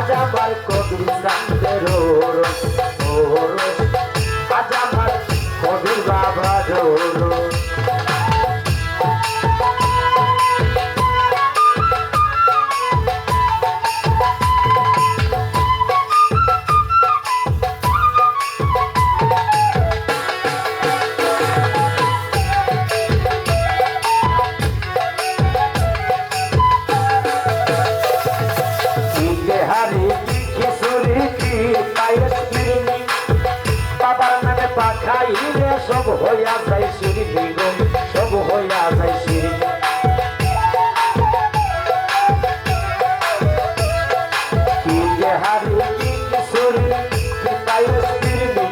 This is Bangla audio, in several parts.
আজ আমার কবির চাঁদের রোজ আজ আমার কবির বাবার রোজ খাইলে সব হইয়া যায় সিঁড়ি গো সব হইয়া যায় সিঁড়ি কি যে হারি কি কিশোরী কি পাইলে সিঁড়ি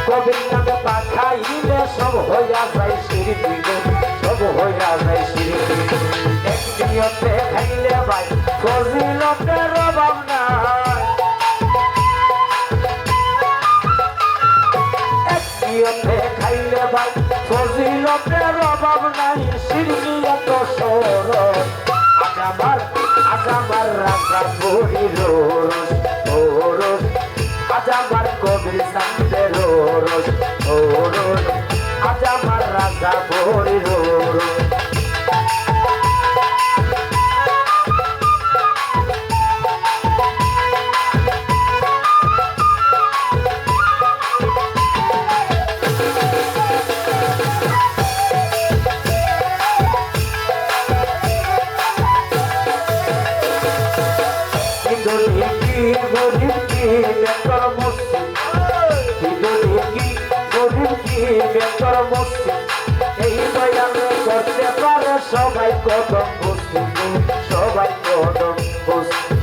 কবির নামে পা খাইলে সব হইয়া যায় সিঁড়ি গো সব হইয়া যায় সিঁড়ি একদিনতে খাইলে ভাই ফজিলতের অভাব নাই খাইলে ভাই ফজিলতের অভাব নাই সিরনিয়ত সরস আজ আমার রাজা বুড়ির রোজ আজ আমার কবির চাঁদের রোজ আজ আমার রাজা বুড়ির রোজ গরিব কি বেতর মস্তি গরিব কি বেতর মস্তি এই দয়ালে করতে পারে সবাই কদম বস্তি সবাই কদম বস্তি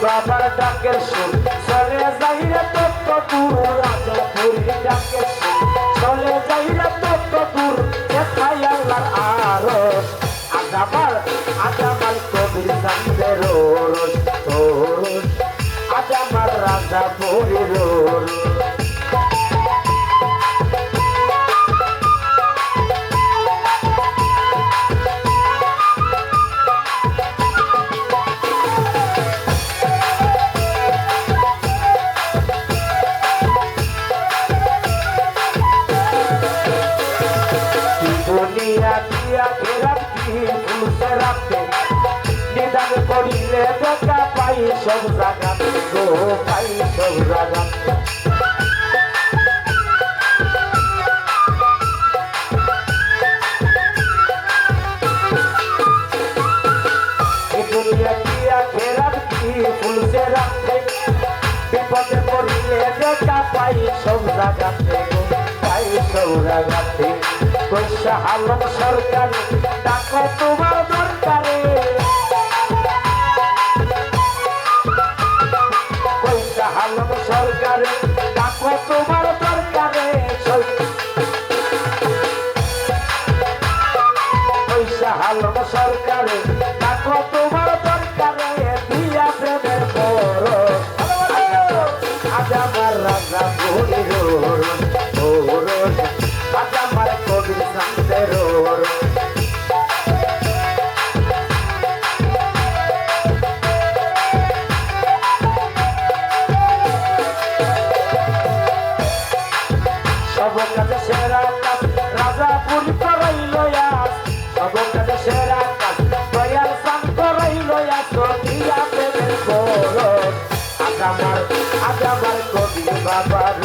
বাবার ডাকের সুর চলে যাইরে তত্ত্ব দূর রাজা পুরী ডাকের সুর চলে যাইরে তত্ত্ব দূর দেখাই আল্লাহর আরশ আজ আমার কবির চাঁদের রোজ আজ আমার রাজা পুরীর রোজ নিদানে করিলে দেখা পাই সব জায়গাতে গো পাই সব জায়গাতে দুনিয়া কি আখেরাত কি ফুলছে রাখতে বিপদে পড়িলে দেখা পাই সব জায়গাতে গো পাই সব জায়গাতে পয়সা আলম সরকারে ডাকো তোমার দরকারে পয়সা আলম সরকারে ডাকো তোমার দরকারে পয়সা আলম সরকারে ডাকো তোমার দরকারে দিয়া প্রেমের বড় আজ আমার রাজা বুড়ির রোজ আজ আমার কবির চাঁদের রোজ সব কাজে সেরা কাজ রাজা পুরী করাইল সব কাজে সেরা কাজ দয়াল চান করাইল দিয়া প্রেমের বড় আজ আমার কবির বাবার